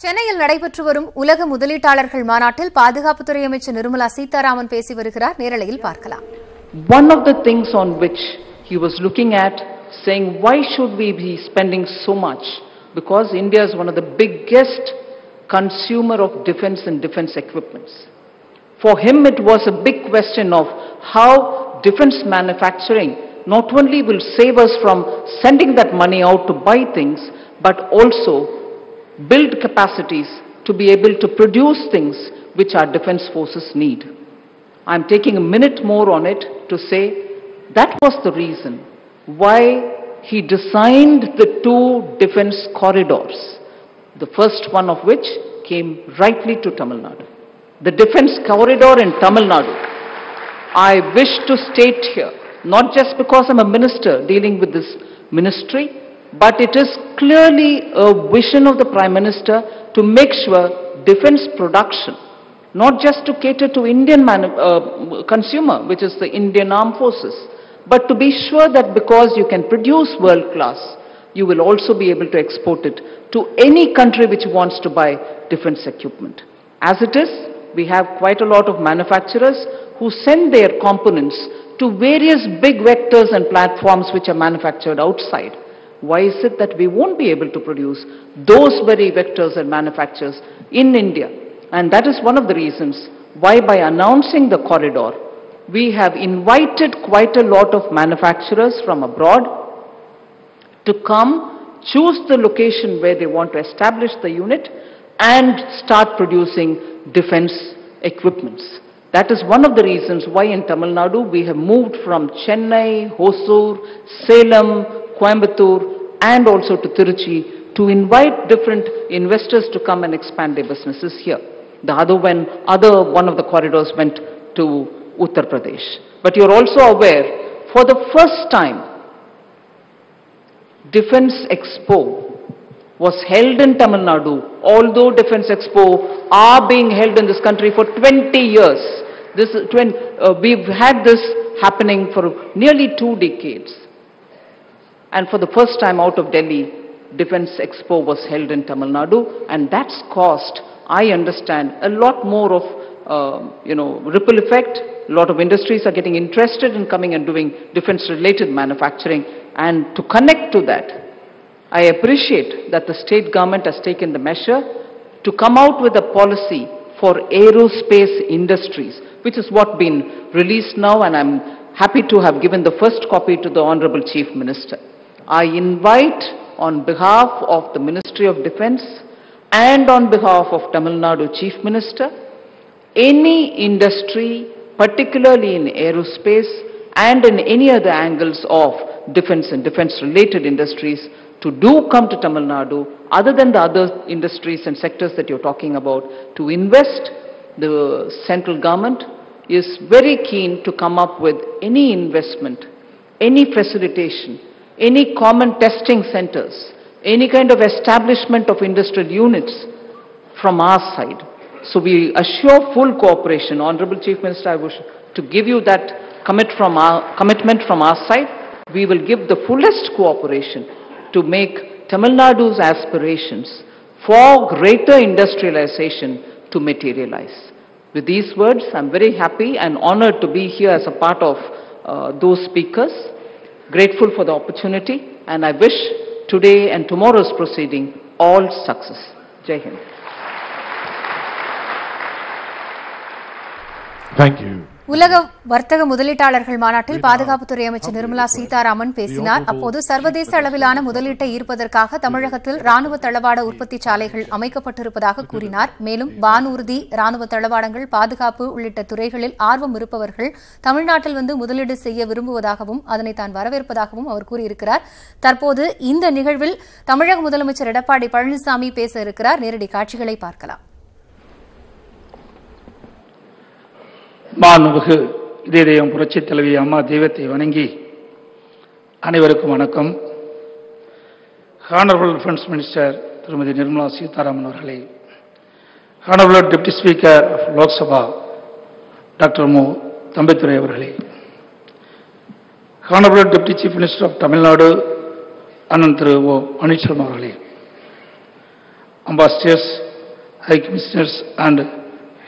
சென்னையில் நடைபெற்று வரும் உலக முதலீட்டாளர்கள் மாநாட்டில் பாதுகாப்புத்துறை அமைச்சர் நிர்மலா சீதாராமன் பேசி வருகிறார். நேரலையில் பார்க்கலாம். One of the things on which he was looking at, saying why should we be spending so much? Because India is one of the biggest consumer of defense and defense equipments. For him it was a big question of how defense manufacturing not only will save us from sending that money out to buy things, but also build capacities to be able to produce things which our defense forces need. I'm taking a minute more on it to say that was the reason why he designed the two defense corridors, the first one of which came rightly to Tamil Nadu. The defense corridor in Tamil Nadu, I wish to state here, not just because I'm a minister dealing with this ministry, but it is clearly a vision of the Prime Minister to make sure defense production, not just to cater to Indian consumer, which is the Indian Armed Forces, but to be sure that because you can produce world class, you will also be able to export it to any country which wants to buy defense equipment. As it is, we have quite a lot of manufacturers who send their components to various big vectors and platforms which are manufactured outside. Why is it that we won't be able to produce those very vectors and manufacturers in India? And that is one of the reasons why by announcing the corridor, we have invited quite a lot of manufacturers from abroad to come, choose the location where they want to establish the unit and start producing defense equipments. That is one of the reasons why in Tamil Nadu we have moved from Chennai, Hosur, Salem, Coimbatore and also to Tiruchi to invite different investors to come and expand their businesses here. The one of the corridors went to Uttar Pradesh. But you're also aware, for the first time, Defense Expo was held in Tamil Nadu, although Defense Expo are being held in this country for 20 years. We've had this happening for nearly 2 decades. And for the first time out of Delhi, Defense Expo was held in Tamil Nadu, and that's caused, I understand, a lot more of ripple effect. A lot of industries are getting interested in coming and doing defense-related manufacturing. And to connect to that, I appreciate that the state government has taken the measure to come out with a policy for aerospace industries, which is what been released now, and I'm happy to have given the first copy to the Honorable Chief Minister. I invite on behalf of the Ministry of Defence and on behalf of Tamil Nadu Chief Minister, any industry, particularly in aerospace and in any other angles of defence and defence-related industries, to do come to Tamil Nadu, other than the other industries and sectors that you're talking about, to invest. The central government is very keen to come up with any investment, any facilitation, any common testing centers, any kind of establishment of industrial units from our side. So we assure full cooperation. Honorable Chief Minister, I wish to give you that commitment from our side. We will give the fullest cooperation to make Tamil Nadu's aspirations for greater industrialization to materialize. With these words, I'm very happy and honored to be here as a part of those speakers. Grateful for the opportunity, and I wish today and tomorrow's proceeding all success. Jai Hind. Thank you. உலக வர்த்தக முதலீட்டாளர்கள் மாநாட்டில் பாதுகாப்புத்துறை அமைச்சர் நிர்மலா சீதாராமன் பேசினார். அப்போது சர்வதேச அளவிலான முதலீட்டை ஈர்ப்பதற்காக தமிழகத்தில் ராணுவ தளவாட உற்பத்தி சாலைகள் அமைக்கப்பட்டிருப்பதாக கூறினார். மேலும் வானூர்தி, ராணுவ தளவாடங்கள், பாதுகாப்பு உள்ளிட்ட துறைகளில் ஆர்வம் இருப்பவர்கள் தமிழ்நாட்டில் வந்து முதலீடு செய்ய விரும்புவதாகவும் அதனை தான் வரவேற்பதாகவும் அவர் கூறியிருக்கிறார். தற்போது இந்த நிகழ்வில் தமிழக முதலமைச்சர் எடப்பாடி பழனிசாமி பேச இருக்கிறார். நேரடி காட்சிகளை பார்க்கலாம். மாண்புமிகு இதயம் புரட்சித் தலைவி அம்மா தெய்வத்தை வணங்கி அனைவருக்கும் வணக்கம். ஹானரபிள் டிஃபென்ஸ் மினிஸ்டர் திருமதி நிர்மலா சீதாராமன் அவர்களே, honourable deputy speaker of Lok Sabha doctor மு தம்பிதுரை அவர்களே, honourable deputy chief minister of Tamil Nadu அண்ணன் திரு ஓ பன்னீர்செல்வம் அவர்களே, ambassadors High Commissioners and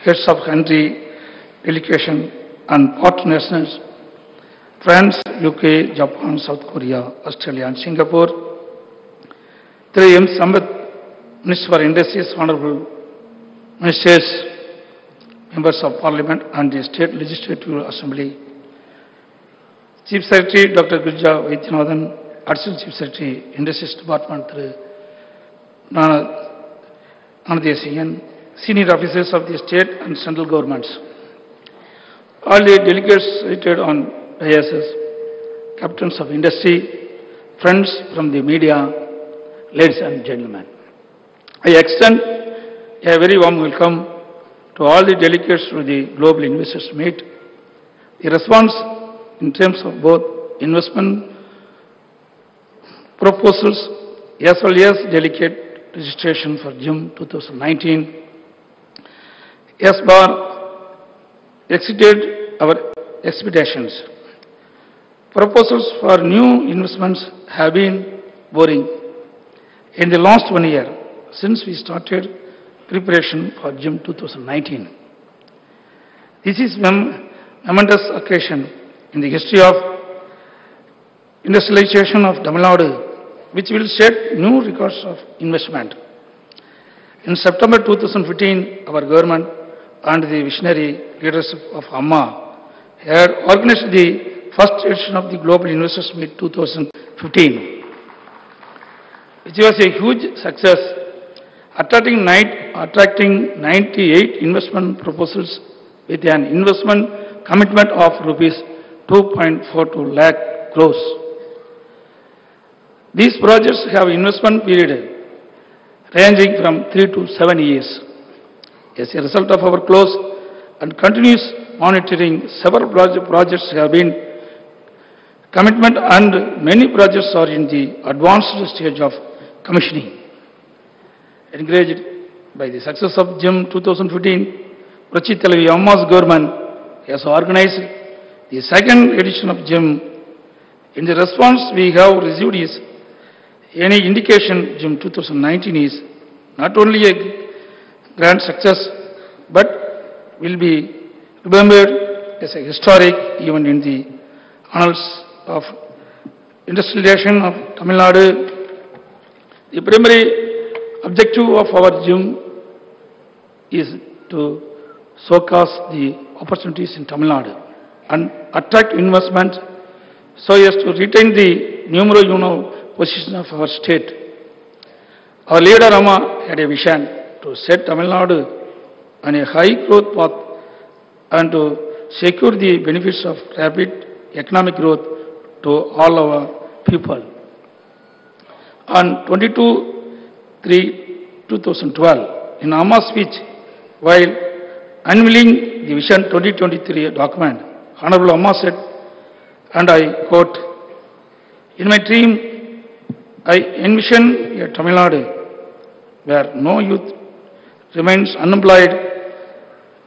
heads of country, delegation and partner nations, France, UK, Japan, South Korea, Australia and Singapore. 3M Sambat, Minister for Industries, Honorable Ministers, Members of Parliament and the State Legislative Assembly, Chief Secretary Dr. Gurja Vaidyanathan, Additional Chief Secretary, Industries Department, Nanadesian, senior officers of the state and central governments, all the delegates seated on dais, captains of industry, friends from the media, ladies and gentlemen. I extend a very warm welcome to all the delegates to the Global Investors Meet. The response in terms of both investment proposals as well as delegate registration for GIM 2019 has exceeded our expectations. Proposals for new investments have been pouring in the last 1 year since we started preparation for GIM 2019. This is a momentous occasion in the history of industrialization of Tamil Nadu, which will set new records of investment. In September 2015, our government and the visionary leadership of Amma had organized the first edition of the Global Investors Meet 2015, which was a huge success, attracting 98 investment proposals with an investment commitment of rupees 2.42 lakh crores. These projects have investment period ranging from 3 to 7 years. As a result of our close and continuous monitoring, several projects have been commitment and many projects are in the advanced stage of commissioning. Encouraged by the success of GIM 2015, Prachi Talavi Amma's government has organized the second edition of GIM. In the response we have received is any indication GIM 2019 is not only a grand success but will be remembered as a historic event in the annals of industrialization of Tamil Nadu. The primary objective of our GIM is to showcase the opportunities in Tamil Nadu and attract investment so as to retain the numero uno position of our state. Our leader Amma had a vision to set Tamil Nadu on a high growth path and to secure the benefits of rapid economic growth to all our people. On 22/3/2012, in Amma's speech, while unveiling the Vision 2023 document, Honorable Amma said, and I quote, "In my dream, I envision a Tamil Nadu where no youth remains unemployed,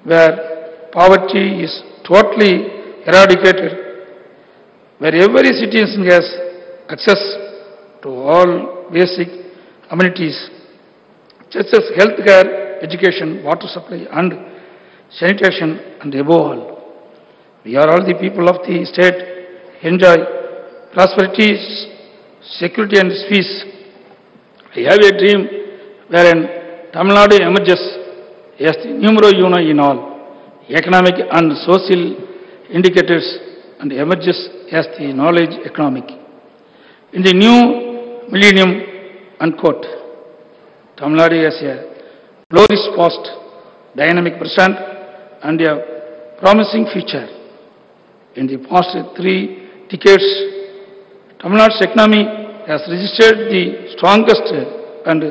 where poverty is totally eradicated, where every citizen has access to all basic amenities such as health care, education, water supply and sanitation, and above all, we are all the people of the state enjoy prosperity, security and peace. I have a dream wherein Tamil Nadu emerges as the numero uno in all economic and social indicators and emerges as the knowledge economic. In the new millennium," unquote. Tamil Nadu has a glorious past, dynamic present and a promising future. In the past 3 decades, Tamil Nadu's economy has registered the strongest and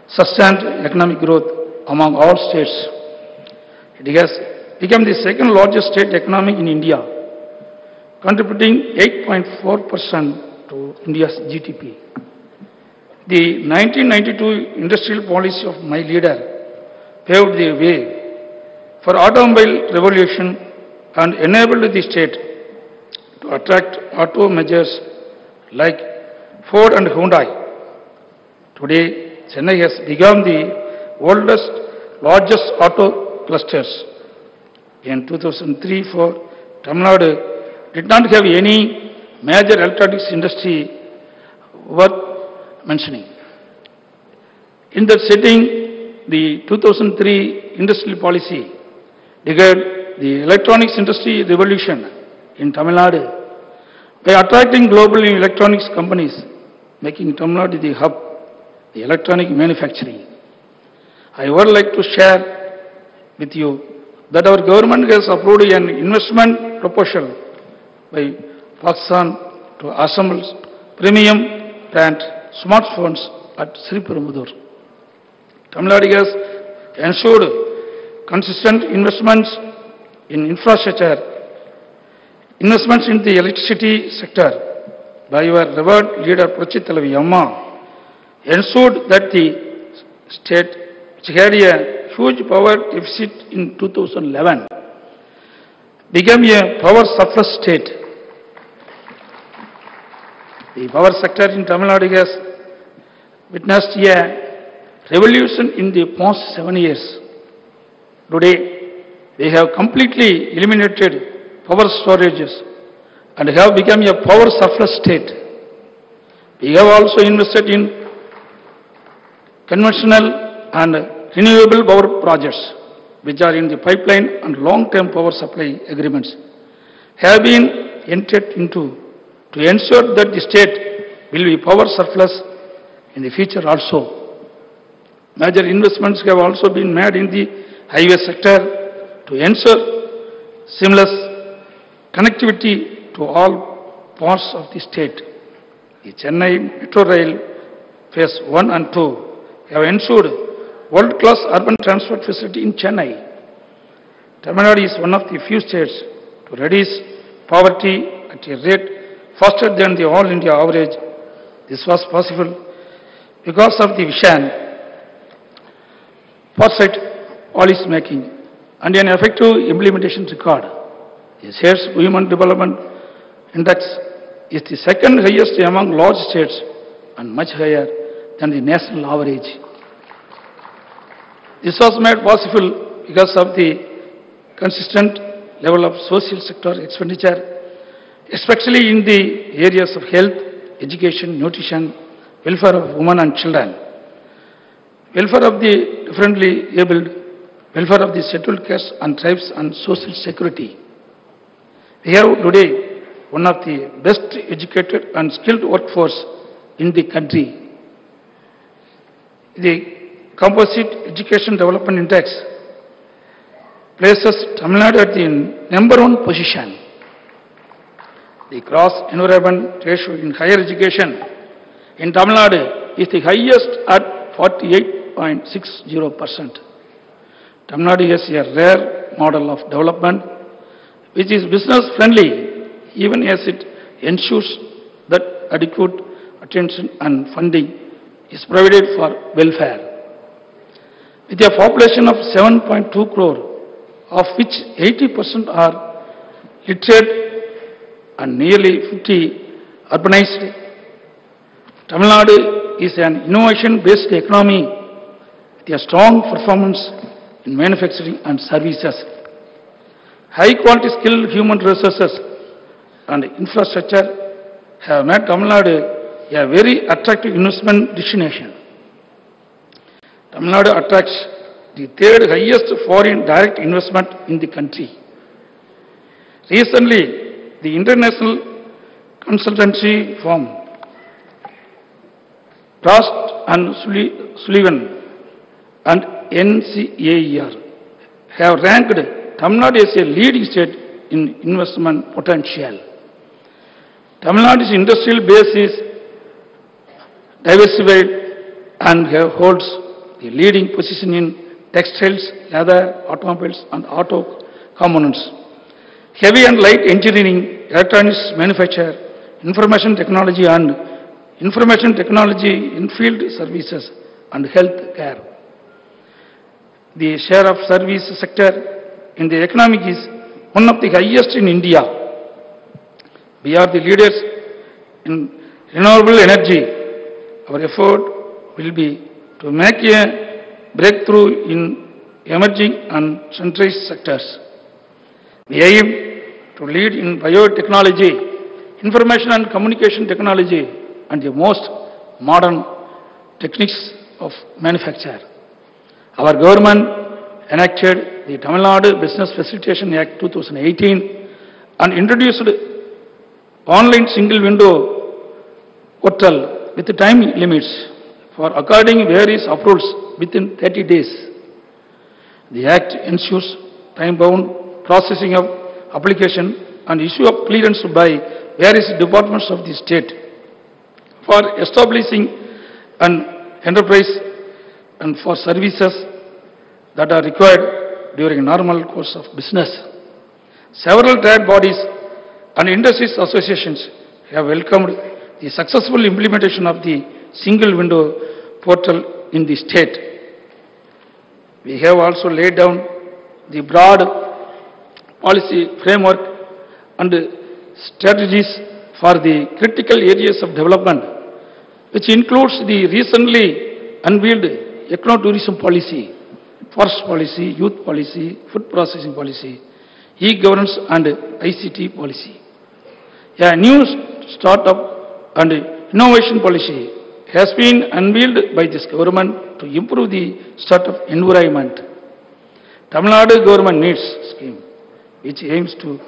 sustained economic growth among all states. It has become the second largest state economy in India, contributing 8.4% to India's GDP. The 1992 industrial policy of my leader paved the way for automobile revolution and enabled the state to attract auto majors like Ford and Hyundai. Today, Chennai has become the oldest largest auto clusters. In 2003-4, Tamil Nadu did not have any major electronics industry worth mentioning. In that setting, the 2003 industrial policy declared the electronics industry revolution in Tamil Nadu by attracting global electronics companies, making Tamil Nadu the hub, the electronic manufacturing. I would like to share with you that our government has approved an investment proposal by Pakistan to assemble premium brand smartphones at Sriperumbudur. Tamil Nadu has ensured consistent investments in infrastructure, investments in the electricity sector by your revered leader Puranjit Thalavi Amma ensured that the state, which had a huge power deficit in 2011, became a power surplus state. The power sector in Tamil Nadu has witnessed a revolution in the past 7 years. Today, they have completely eliminated power storages and have become a power surplus state. We have also invested in conventional and renewable power projects, which are in the pipeline, and long-term power supply agreements have been entered into to ensure that the state will be power surplus in the future also. Major investments have also been made in the highway sector to ensure seamless connectivity to all parts of the state. The Chennai Metro Rail Phase 1 and 2 have ensured world-class urban transport facility in Chennai. Tamil Nadu is one of the few states to reduce poverty at a rate faster than the all India average. This was possible because of the vision, foresight, policy making, and an effective implementation record. The state's Human Development Index is the second highest among large states and much higher than the national average. This was made possible because of the consistent level of social sector expenditure, especially in the areas of health, education, nutrition, welfare of women and children, welfare of the differently abled, welfare of the scheduled castes and tribes, and social security. We have today one of the best educated and skilled workforce in the country. The Composite Education Development Index places Tamil Nadu at the #1 position. The gross enrollment ratio in higher education in Tamil Nadu is the highest at 48.60%. Tamil Nadu is a rare model of development which is business friendly, even as it ensures that adequate attention and funding is provided for welfare. With a population of 7.2 crore, of which 80% are literate and nearly 50 urbanized, Tamil Nadu is an innovation-based economy with a strong performance in manufacturing and services. High-quality skilled human resources and infrastructure have made Tamil Nadu a very attractive investment destination. Tamil Nadu attracts the third highest foreign direct investment in the country. Recently, the international consultancy firm Frost and Sullivan and NCAER have ranked Tamil Nadu as a leading state in investment potential. Tamil Nadu's industrial base is diversified and holds the leading position in textiles, leather, automobiles, and auto components, heavy and light engineering, electronics manufacture, information technology in-field services, and health care. The share of service sector in the economic is one of the highest in India. We are the leaders in renewable energy. Our effort will be to make a breakthrough in emerging and centralized sectors. We aim to lead in biotechnology, information and communication technology, and the most modern techniques of manufacture. Our government enacted the Tamil Nadu Business Facilitation Act 2018 and introduced online single window portal with time limits for according various approvals within 30 days. The Act ensures time-bound processing of application and issue of clearance by various departments of the state for establishing an enterprise and for services that are required during normal course of business. Several trade bodies and industries associations have welcomed the successful implementation of the single window portal in the state. We have also laid down the broad policy framework and strategies for the critical areas of development, which includes the recently unveiled ecotourism policy, forest policy, youth policy, food processing policy, e-governance and ICT policy. A new startup and innovation policy has been unveiled by this government to improve the startup environment. Tamil Nadu government needs scheme, which aims to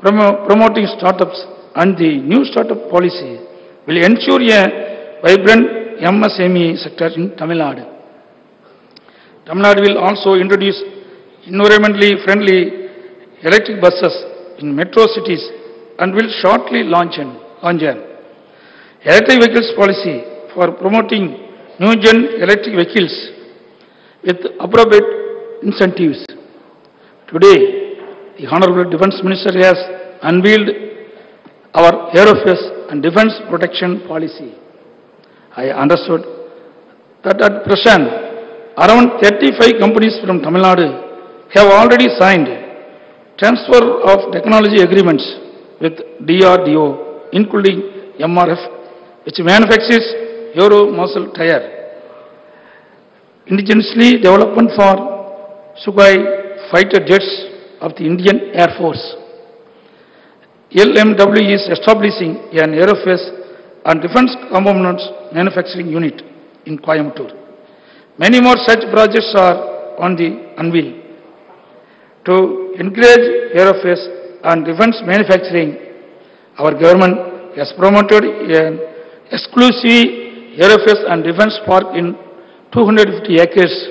promoting startups, and the new startup policy will ensure a vibrant MSME sector in Tamil Nadu. Tamil Nadu will also introduce environmentally friendly electric buses in metro cities and will shortly launch an electric vehicles policy for promoting new gen electric vehicles with appropriate incentives. Today, the Honorable Defence Minister has unveiled our aerospace and defence protection policy. I understood that at present, around 35 companies from Tamil Nadu have already signed transfer of technology agreements with DRDO, including MRF, which manufactures Euro muscle tire. Indigenously development for Sukhoi fighter jets of the Indian Air Force. LMW is establishing an aerospace and defence components manufacturing unit in Coimbatore. Many more such projects are on the anvil. To encourage aerospace and defence manufacturing, our government has promoted an exclusive aerospace and defence park in 250 acres,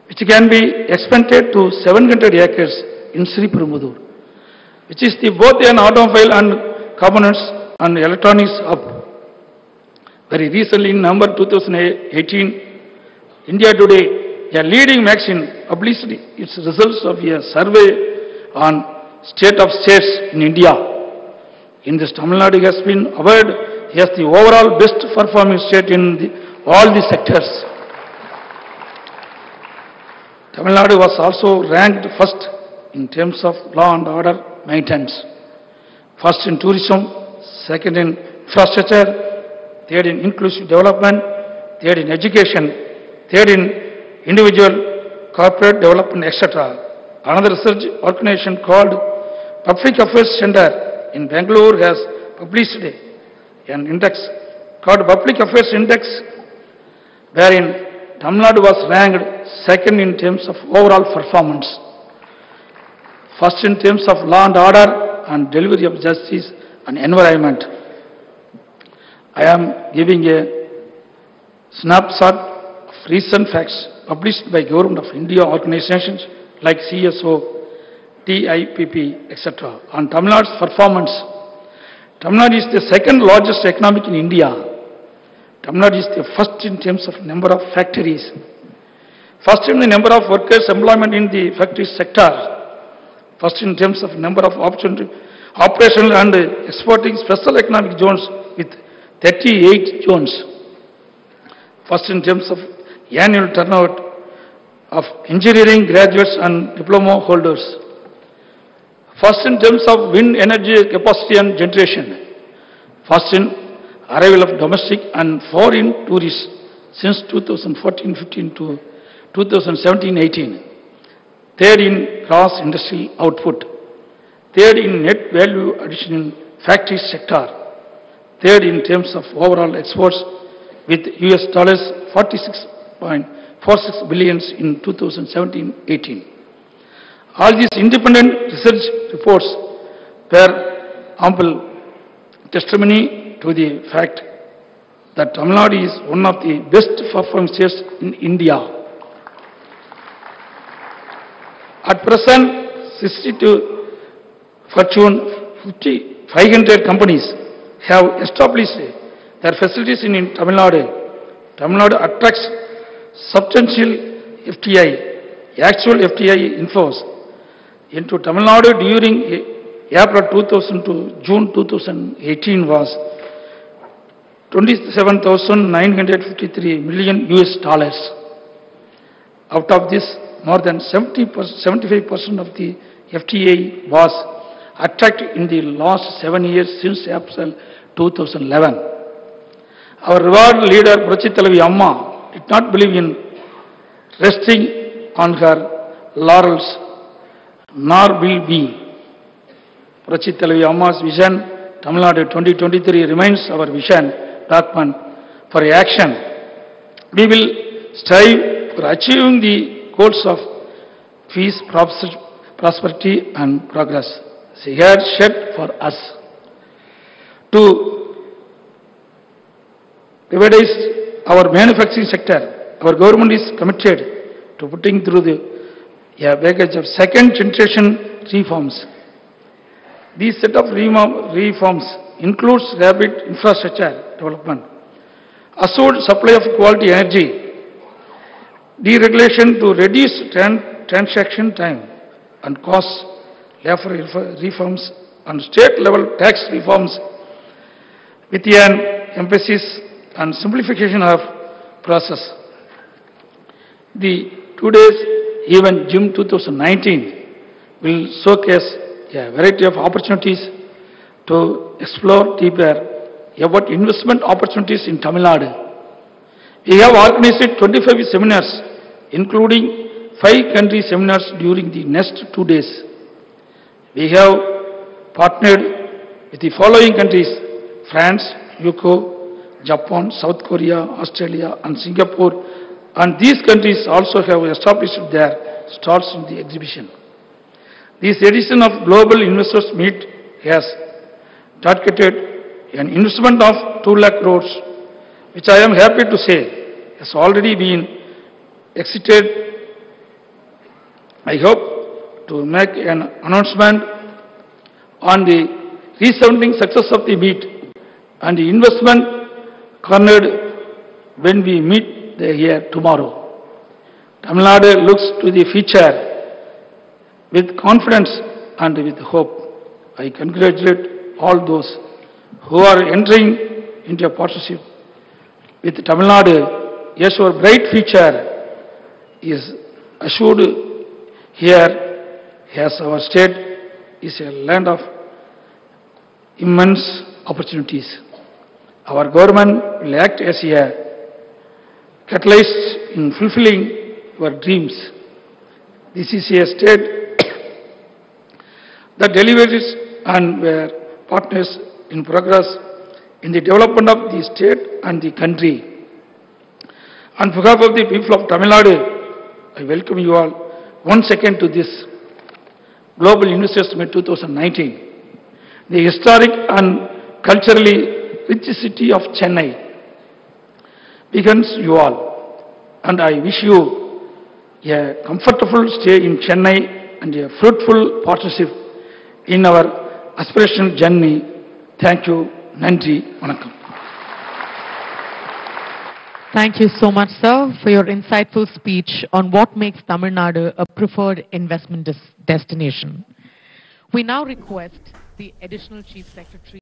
which can be expanded to 700 acres in Sri Perumbudur, which is both an automobile and components and electronics hub. Very recently, in November 2018, India Today, a leading magazine, published its results of a survey on state of states in India. In this, Tamil Nadu has been awarded as the overall best performing state in all the sectors. Tamil Nadu was also ranked first in terms of law and order maintenance. First in tourism, second in infrastructure, third in inclusive development, third in education, third in individual corporate development, etc. Another research organization called Public Affairs Center in Bangalore has published an index called Public Affairs Index, wherein Tamil Nadu was ranked second in terms of overall performance, first in terms of law and order and delivery of justice and environment. I am giving a snapshot of recent facts published by Government of India organizations like CSO, TIPP, etc. on Tamil Nadu's performance. Tamil Nadu is the second largest economy in India. Tamil Nadu is the first in terms of number of factories, first in the number of workers employment in the factory sector, first in terms of number of operational and exporting special economic zones with 38 zones, first in terms of annual turnover of engineering graduates and diploma holders, first in terms of wind energy capacity and generation, first in arrival of domestic and foreign tourists since 2014-15 to 2017-18. third in gross industrial output, third in net value addition in factory sector, third in terms of overall exports with US dollars 46.46 billions in 2017-18. All these independent research reports were ample testimony to the fact that Tamil Nadu is one of the best performing states in India. At present, 62 Fortune 500 companies have established their facilities in Tamil Nadu. Tamil Nadu attracts substantial FTI, actual FTI inflows into Tamil Nadu during April 2000 to June 2018 was $27,953 million US dollars. Out of this, more than 75% of the FTA was attracted in the last 7 years since April 2011. Our revered leader, Puratchi Thalaivi Amma, did not believe in resting on her laurels, nor will be. Puratchi Thalaivi Amma's vision, Tamil Nadu 2023, remains our vision document for action. We will strive for achieving the goals of peace, prosperity and progress she had set for us. To revitalize our manufacturing sector, our government is committed to putting through a package of second generation reforms. These set of reforms includes rapid infrastructure development, assured supply of quality energy, deregulation to reduce transaction time and costs, labor reforms and state level tax reforms with an emphasis on simplification of process. The today's event June 2019 will showcase a variety of opportunities to explore deeper about investment opportunities in Tamil Nadu. We have organized 25 seminars, including 5 country seminars during the next 2 days. We have partnered with the following countries: France, UK, Japan, South Korea, Australia and Singapore, and these countries also have established their stalls in the exhibition. This edition of Global Investors Meet has targeted an investment of 2 lakh crores, which I am happy to say has already been exceeded. I hope to make an announcement on the resounding success of the meet and the investment cornered when we meet here tomorrow. Tamil Nadu looks to the future with confidence and with hope. I congratulate all those who are entering into a partnership with Tamil Nadu. Yes, our bright future is assured here, as our state is a land of immense opportunities. Our government will act as a catalyst in fulfilling your dreams. This is a state that delivers and were partners in progress in the development of the state and the country. On behalf of the people of Tamil Nadu, I welcome you all once again to this Global Investors Meet 2019. The historic and culturally rich city of Chennai beckons you all, and I wish you a comfortable stay in Chennai and a fruitful partnership in our aspirational journey. Thank you. Nandri. Vanakkam. Thank you so much, sir, for your insightful speech on what makes Tamil Nadu a preferred investment destination. We now request the Additional Chief Secretary